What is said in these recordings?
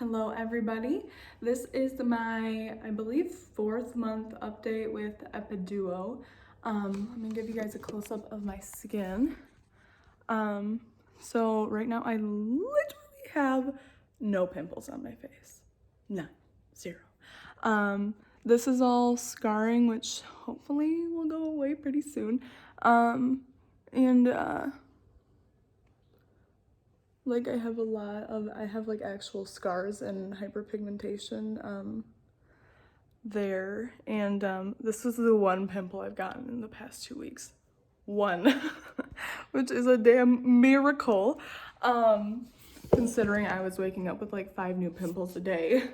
Hello everybody. This is my, I believe, 4th month update with epiduo. Let me give you guys a close-up of my skin. So right now I literally have no pimples on my face. None. Zero. This is all scarring, which hopefully will go away pretty soon. Like I have like actual scars and hyperpigmentation there, and this is the one pimple I've gotten in the past 2 weeks. One, which is a damn miracle, considering I was waking up with like 5 new pimples a day.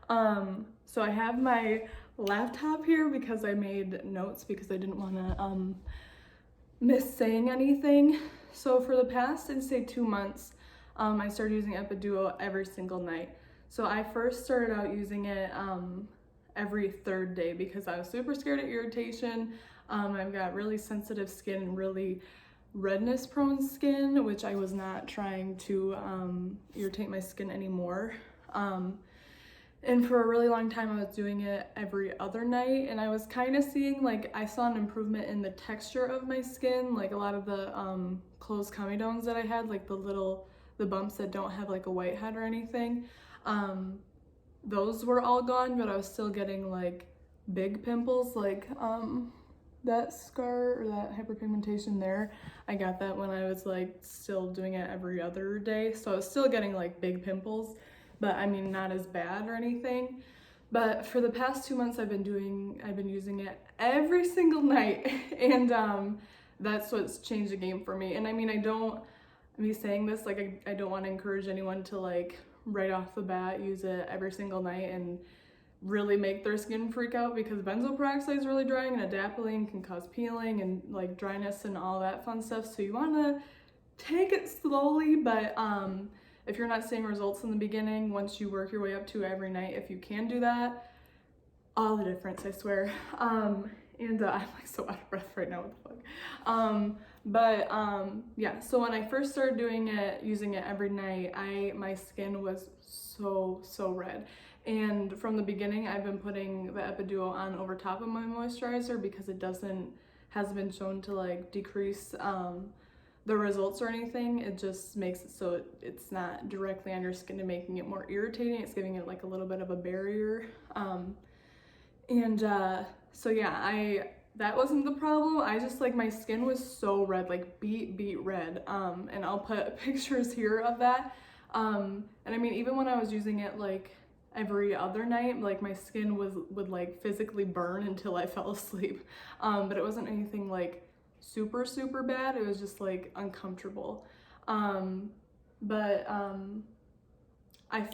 So I have my laptop here because I made notes because I didn't want to miss saying anything. So for the past, I'd say 2 months, I started using epiduo every single night. So I first started out using it every 3rd day because I was super scared of irritation. I've got really sensitive skin and really redness prone skin, which I was not trying to irritate my skin anymore. And for a really long time I was doing it every other night, and I was kind of seeing, like, I saw an improvement in the texture of my skin, like a lot of the closed comedones that I had, like the bumps that don't have like a whitehead or anything, those were all gone, but I was still getting like big pimples, like that scar or that hyperpigmentation there. I got that when I was like still doing it every other day, so I was still getting like big pimples, but I mean not as bad or anything. But for the past 2 months I've been using it every single night, and that's what's changed the game for me. And I mean, me saying this, like, I don't want to encourage anyone to like right off the bat use it every single night and really make their skin freak out, because benzoyl peroxide is really drying and adapalene can cause peeling and like dryness and all that fun stuff. So you want to take it slowly, but if you're not seeing results in the beginning, once you work your way up to every night, if you can do that, all the difference, I swear. I'm like so out of breath right now, what the fuck. Yeah, so when I first started using it every night, my skin was so red. And from the beginning, I've been putting the epiduo on over top of my moisturizer because it hasn't been shown to like decrease the results or anything. It just makes it so it's not directly on your skin and making it more irritating. It's giving it like a little bit of a barrier. So yeah, that wasn't the problem. I just, like, my skin was so red, like beet red. And I'll put pictures here of that. And I mean, even when I was using it like every other night, like my skin would like physically burn until I fell asleep. But it wasn't anything like super bad. It was just like uncomfortable. I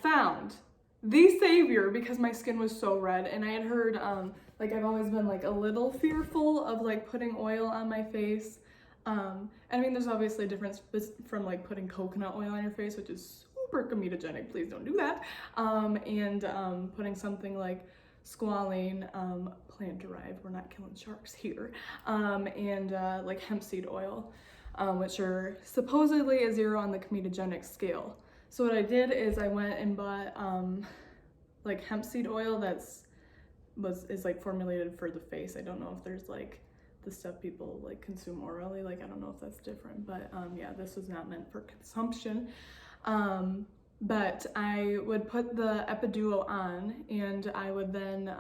found the savior because my skin was so red, and I had heard like I've always been like a little fearful of like putting oil on my face. And I mean, there's obviously a difference from like putting coconut oil on your face, which is super comedogenic, please don't do that, and putting something like squalene, plant derived, we're not killing sharks here, and like hemp seed oil, which are supposedly a 0 on the comedogenic scale. So what I did is I went and bought like hemp seed oil is like formulated for the face. I don't know if there's like the stuff people like consume orally, like I don't know if that's different, but yeah, this was not meant for consumption. But I would put the epiduo on, and I would then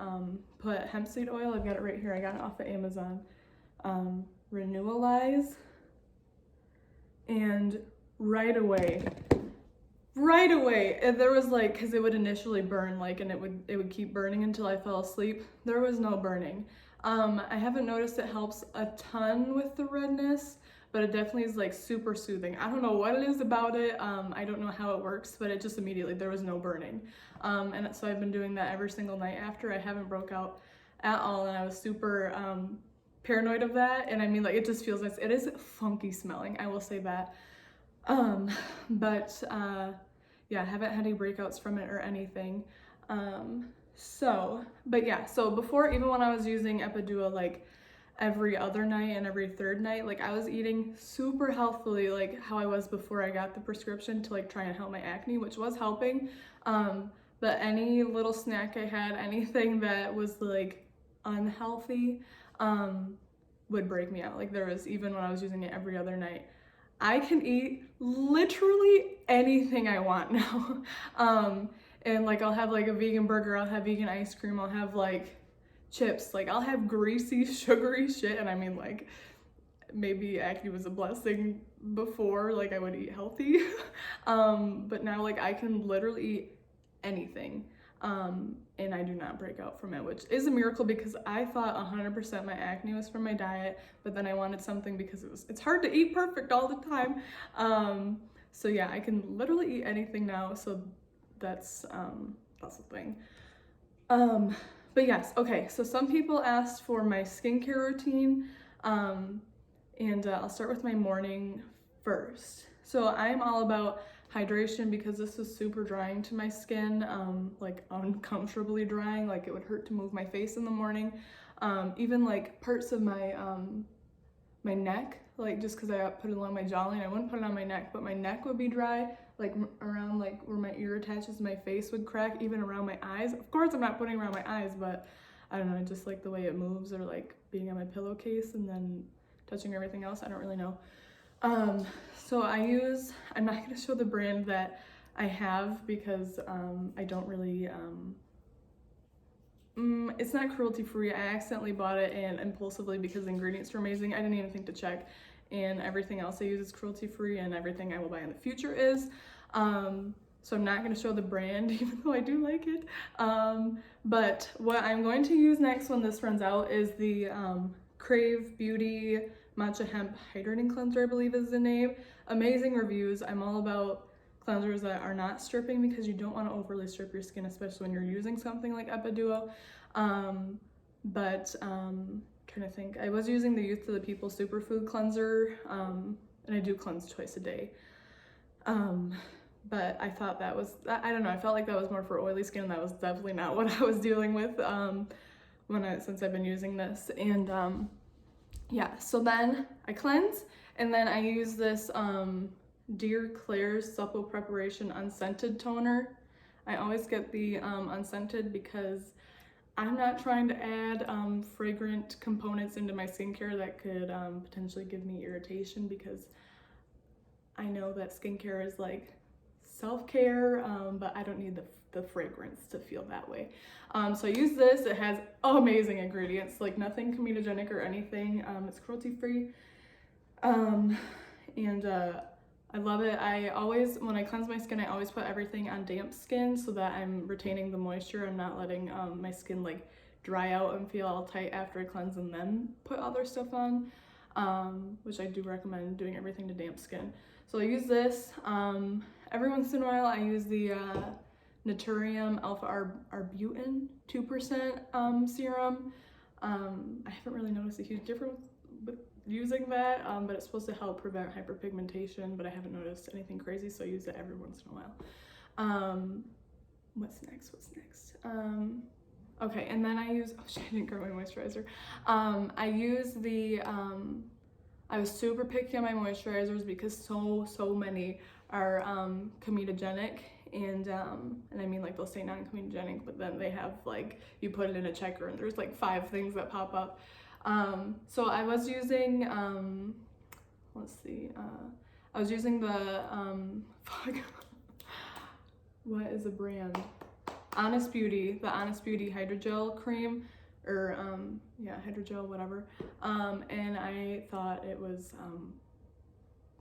put hemp seed oil. I've got it right here, I got it off of Amazon, Renewalize, and right away, there was like, because it would initially burn, like, and it would keep burning until I fell asleep. There was no burning. I haven't noticed it helps a ton with the redness, but it definitely is like super soothing. I don't know what it is about it. I don't know how it works, but it just immediately, there was no burning. And so I've been doing that every single night after. I haven't broke out at all, and I was super paranoid of that. And I mean, like, it just feels nice. It is funky smelling, I will say that. Yeah, I haven't had any breakouts from it or anything. So before, even when I was using epiduo like every other night and every 3rd night, like I was eating super healthfully, like how I was before I got the prescription to like try and help my acne, which was helping. but any little snack I had, anything that was like unhealthy, would break me out. Like there was, even when I was using it every other night, I can eat literally anything I want now. And like I'll have like a vegan burger, I'll have vegan ice cream, I'll have like chips, like I'll have greasy, sugary shit. And I mean, like, maybe acne was a blessing before, like I would eat healthy. But now like I can literally eat anything. And I do not break out from it, which is a miracle because I thought 100% my acne was from my diet, but then I wanted something because it's hard to eat perfect all the time. So yeah, I can literally eat anything now. So that's the thing. But yes, okay. So some people asked for my skincare routine, and I'll start with my morning first. So I'm all about hydration because this was super drying to my skin, like uncomfortably drying, like it would hurt to move my face in the morning. Even like parts of my my neck, like just because I put it along my jawline, I wouldn't put it on my neck, but my neck would be dry, like around like where my ear attaches to my face would crack, even around my eyes. Of course I'm not putting around my eyes, but I don't know, just like the way it moves, or like being on my pillowcase and then touching everything else, I don't really know. So I'm not gonna show the brand that I have because I don't really, it's not cruelty free. I accidentally bought it and impulsively because the ingredients were amazing. I didn't even think to check, and everything else I use is cruelty free, and everything I will buy in the future is. So I'm not gonna show the brand even though I do like it. But what I'm going to use next when this runs out is the Krave Beauty Matcha Hemp Hydrating Cleanser, I believe is the name. Amazing reviews. I'm all about cleansers that are not stripping because you don't want to overly strip your skin, especially when you're using something like epiduo. Trying to think. I was using the Youth to the People Superfood Cleanser, and I do cleanse twice a day. But I thought that was, I don't know, I felt like that was more for oily skin, and that was definitely not what I was dealing with since I've been using this. And yeah, so then I cleanse, and then I use this Dear Klairs Supple Preparation Unscented Toner. I always get the unscented because I'm not trying to add fragrant components into my skincare that could potentially give me irritation, because I know that skincare is like self-care, but I don't need the fragrance to feel that way. So I use this. It has amazing ingredients, like nothing comedogenic or anything. It's cruelty-free, and I love it. I always, when I cleanse my skin, I always put everything on damp skin so that I'm retaining the moisture. I'm not letting my skin like dry out and feel all tight after I cleanse and then put other stuff on, which I do recommend doing everything to damp skin. So I use this. Every once in a while I use the Naturium Alpha Arbutin 2% serum. I haven't really noticed a huge difference with using that, but it's supposed to help prevent hyperpigmentation, but I haven't noticed anything crazy, so I use it every once in a while. What's next? Okay, and then I use, oh shit, I didn't grab my moisturizer. I use the, I was super picky on my moisturizers because so many are comedogenic, and I mean, like, they'll say non-comedogenic, but then they have like, you put it in a checker and there's like 5 things that pop up. So I was using, I was using the, what is the brand? Honest Beauty, the Honest Beauty Hydrogel cream, or yeah, hydrogel, whatever. And I thought it was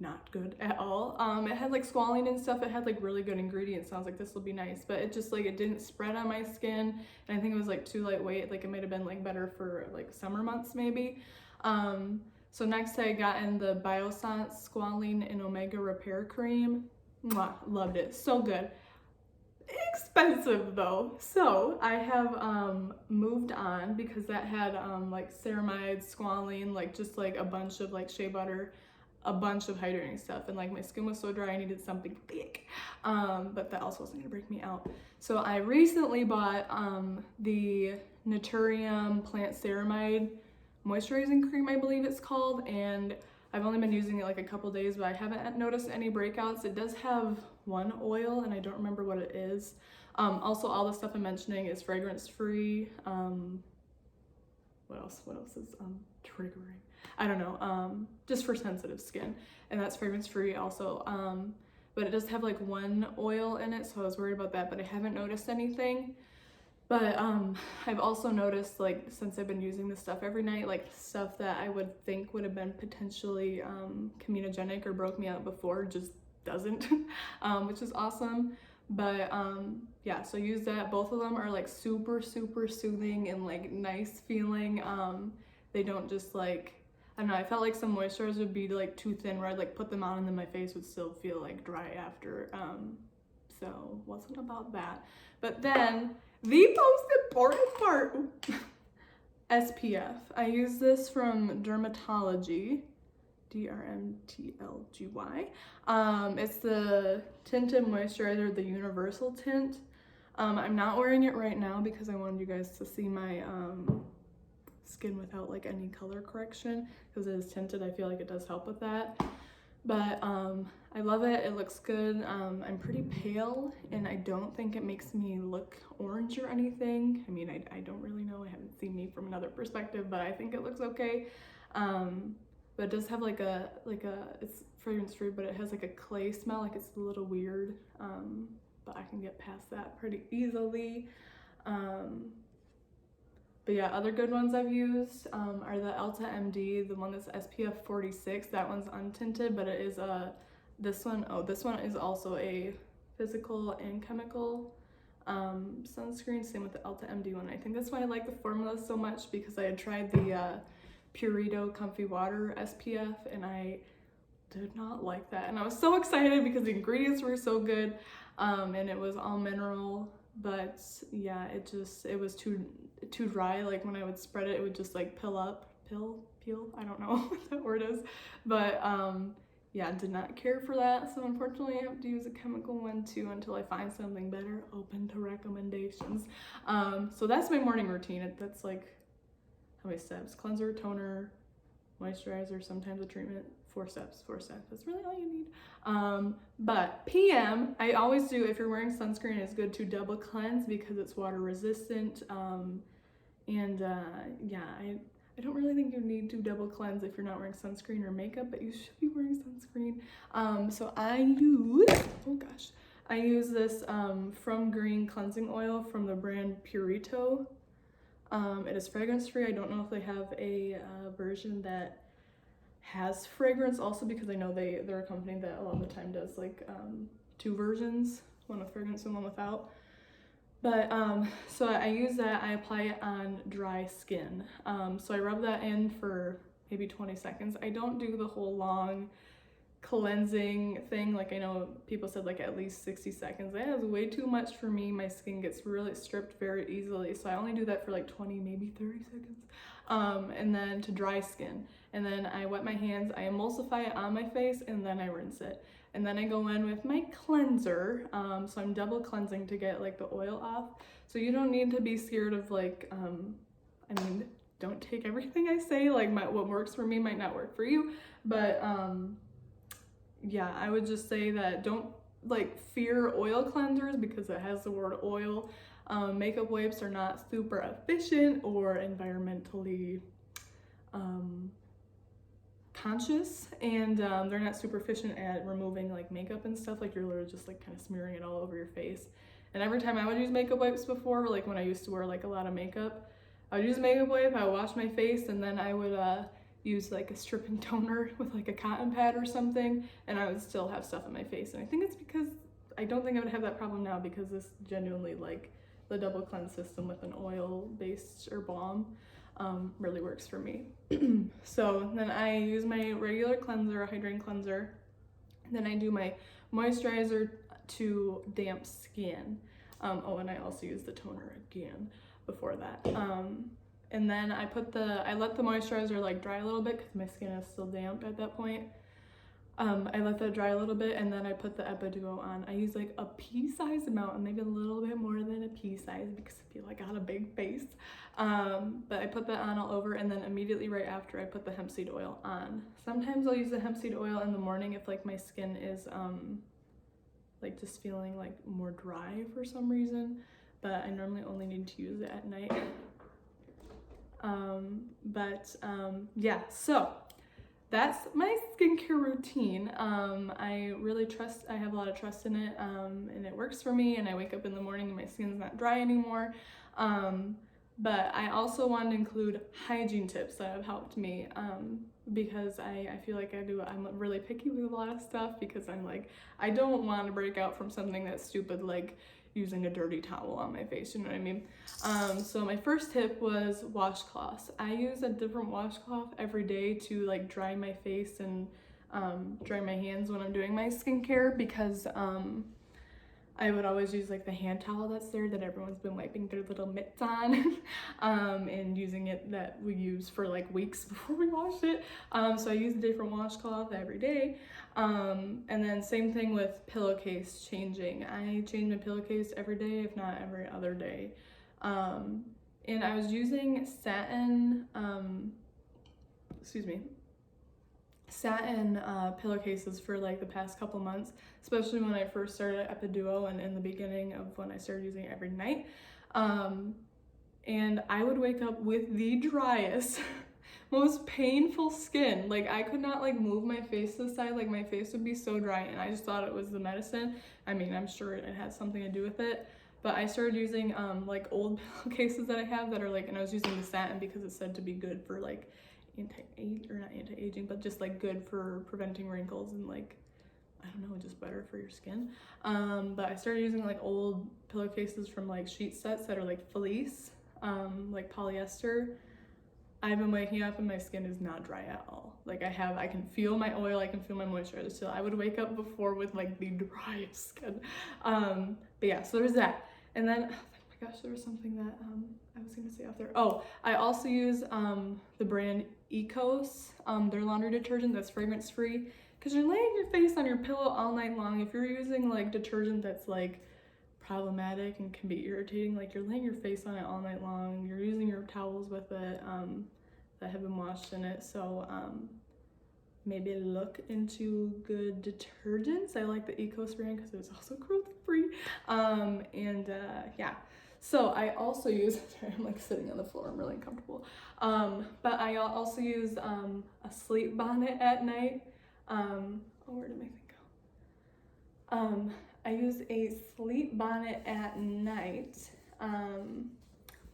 not good at all. It had like squalene and stuff. It had like really good ingredients. So I was like, this will be nice, but it just like, it didn't spread on my skin, and I think it was like too lightweight. Like, it might have been like better for like summer months maybe. So next I got in the Biossance Squalene and Omega Repair Cream. Mwah, loved it, so good. Expensive though. So I have moved on because that had like ceramides, squalene, like just like a bunch of like shea butter, a bunch of hydrating stuff, and like my skin was so dry I needed something thick, but that also wasn't gonna break me out. So I recently bought the Naturium Plant Ceramide Moisturizing Cream, I believe it's called, and I've only been using it like a couple days, but I haven't noticed any breakouts. It does have one oil and I don't remember what it is. Also, all the stuff I'm mentioning is fragrance free. What else is triggering? I don't know, just for sensitive skin, and that's fragrance free also. But it does have like one oil in it, so I was worried about that, but I haven't noticed anything. But I've also noticed, like, since I've been using this stuff every night, like stuff that I would think would have been potentially comedogenic or broke me out before just doesn't, which is awesome. But yeah, so use that. Both of them are like super soothing and like nice feeling. They don't just like, I don't know, I felt like some moisturizers would be like too thin where I'd like put them on and then my face would still feel like dry after. So wasn't about that. But then the most important part, SPF. I use this from Drmtlgy, Drmtlgy. It's the tinted moisturizer, the universal tint. I'm not wearing it right now because I wanted you guys to see my skin without like any color correction, because it is tinted. I feel like it does help with that. But I love it. It looks good. I'm pretty pale and I don't think it makes me look orange or anything. I mean, I don't really know. I haven't seen me from another perspective, but I think it looks okay. But it does have like a it's fragrance free, but it has like a clay smell. Like it's a little weird, but I can get past that pretty easily. But yeah, other good ones I've used are the Elta MD, the one that's SPF 46. That one's untinted, but it is this one is also a physical and chemical sunscreen. Same with the Elta MD one. I think that's why I like the formula so much, because I had tried the Purito Comfy Water SPF and I did not like that. And I was so excited because the ingredients were so good, and it was all mineral. But yeah, it was too dry. Like when I would spread it, it would just like peel, I don't know what that word is. But yeah, did not care for that. So unfortunately I have to use a chemical one too until I find something better. Open to recommendations. So that's my morning routine. That's like, how many steps? Cleanser, toner, moisturizer, sometimes a treatment. 4 steps. That's really all you need. But PM, I always do, if you're wearing sunscreen, it's good to double cleanse because it's water resistant. Yeah, I don't really think you need to double cleanse if you're not wearing sunscreen or makeup, but you should be wearing sunscreen. So I use this From Green cleansing oil from the brand Purito. It is fragrance free. I don't know if they have a version that has fragrance also, because I know they're a company that a lot of the time does like 2 versions, one with fragrance and one without. But so I use that. I apply it on dry skin. So I rub that in for maybe 20 seconds. I don't do the whole long cleansing thing. Like I know people said like at least 60 seconds. That is way too much for me. My skin gets really stripped very easily. So I only do that for like 20, maybe 30 seconds. And then to dry skin. And then I wet my hands, I emulsify it on my face, and then I rinse it. And then I go in with my cleanser. So I'm double cleansing to get like the oil off. So you don't need to be scared of like, I mean, don't take everything I say. Like what works for me might not work for you. But yeah, I would just say that don't like fear oil cleansers because it has the word oil. Makeup wipes are not super efficient or environmentally conscious, and they're not super efficient at removing like makeup and stuff. Like you're literally just like kind of smearing it all over your face. And every time I would use makeup wipes before, like when I used to wear like a lot of makeup, I would use a makeup wipe, I would wash my face, and then I would use like a stripping toner with like a cotton pad or something, and I would still have stuff on my face. And I think it's because I don't think I would have that problem now, because this genuinely, like the double cleanse system with an oil based or balm really works for me. So then I use my regular cleanser, a hydrating cleanser. Then I do my moisturizer to damp skin. Oh, and I also use the toner again before that. And then I let the moisturizer like dry a little bit because my skin is still damp at that point. I let that dry a little bit, and then I put the epiduo on. I use like a pea-sized amount, and maybe a little bit more than a pea size because I feel like I got a big face. But I put that on all over, and then immediately right after I put the hemp seed oil on. Sometimes I'll use the hemp seed oil in the morning if like my skin is like just feeling like more dry for some reason, but I normally only need to use it at night. Yeah, so that's my skincare routine. I really I have a lot of trust in it, and it works for me, and I wake up in the morning and my skin's not dry anymore. But I also want to include hygiene tips that have helped me, because I feel like I'm really picky with a lot of stuff, because I'm like, I don't want to break out from something that's stupid like using a dirty towel on my face, you know what I mean? So my first tip was washcloths. I use a different washcloth every day to like dry my face and dry my hands when I'm doing my skincare, because I would always use like the hand towel that's there that everyone's been wiping their little mitts on and using it that we use for like weeks before we wash it. So I use a different washcloth every day. And then same thing with pillowcase changing. I change my pillowcase every day, if not every other day. And I was using satin pillowcases for like the past couple months, especially when I first started epiduo and in the beginning of when I started using it every night. And I would wake up with the driest, most painful skin. Like I could not like move my face to the side, like my face would be so dry, and I just thought it was the medicine. I mean, I'm sure it had something to do with it, but I started using like old pillowcases that I have that are like, and I was using the satin because it's said to be good for like anti-aging, but just like good for preventing wrinkles and like, I don't know, just better for your skin. But I started using like old pillowcases from like sheet sets that are like fleece, like polyester. I've been waking up and my skin is not dry at all. Like I can feel my oil, I can feel my moisturizer still. I would wake up before with like the driest skin. But yeah, so there's that. And then, oh my gosh, there was something that I was gonna say off there. Oh, I also use the brand Ecos, their laundry detergent that's fragrance free, because you're laying your face on your pillow all night long. If you're using like detergent that's like problematic and can be irritating, like you're laying your face on it all night long, you're using your towels with it that have been washed in it. So maybe look into good detergents. I like the Ecos brand because it's also cruelty free. Yeah. So I also use, sorry, I'm like sitting on the floor, I'm really uncomfortable. But I also use a sleep bonnet at night. Where did my thing go? I use a sleep bonnet at night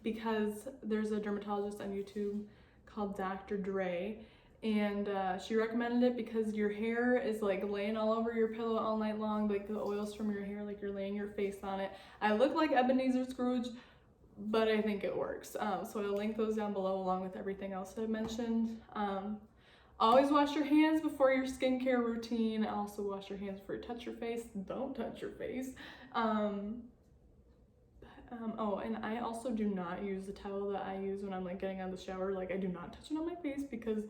because there's a dermatologist on YouTube called Dr. Dre, and she recommended it because your hair is like laying all over your pillow all night long, like the oils from your hair, like you're laying your face on it. I look like Ebenezer Scrooge, but I think it works. So I'll link those down below along with everything else I mentioned. Always wash your hands before your skincare routine. Also wash your hands before you touch your face. Don't touch your face. Oh, and I also do not use the towel that I use when I'm like getting out of the shower. Like I do not touch it on my face, because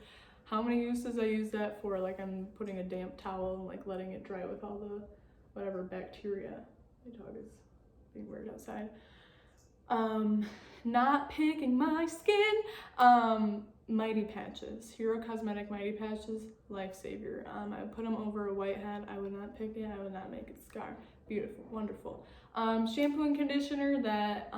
how many uses I use that for? Like I'm putting a damp towel and like letting it dry with all the whatever bacteria. My dog is being weird outside. Not picking my skin. Mighty Patches, Hero Cosmetic Mighty Patches, lifesaver. I would put them over a whitehead. I would not pick it. I would not make it scar. Beautiful, wonderful. Shampoo and conditioner that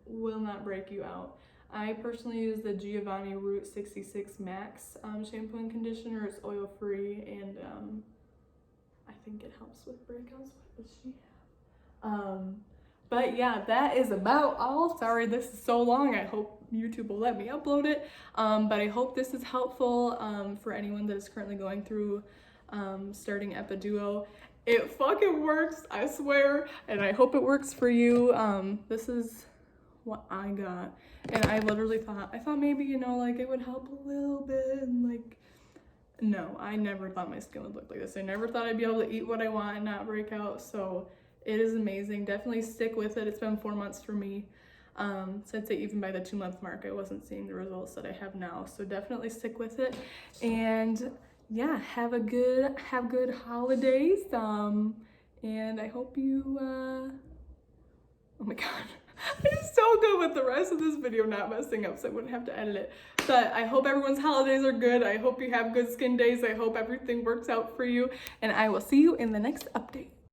will not break you out. I personally use the Giovanni Root 66 Max shampoo and conditioner. It's oil free, and I think it helps with breakouts. What does she have? But yeah, that is about all. Sorry this is so long. I hope YouTube will let me upload it. But I hope this is helpful for anyone that is currently going through starting epiduo. It fucking works, I swear, and I hope it works for you. This is what I got, and I literally thought maybe, you know, like it would help a little bit, and like, no, I never thought my skin would look like this. I never thought I'd be able to eat what I want and not break out. So it is amazing. Definitely stick with it. It's been 4 months for me. So I'd say even by the 2-month mark, I wasn't seeing the results that I have now. So definitely stick with it. And yeah, have good holidays. And I hope you, oh my God. I'm so good with the rest of this video not messing up, so I wouldn't have to edit it. But I hope everyone's holidays are good. I hope you have good skin days. I hope everything works out for you. And I will see you in the next update.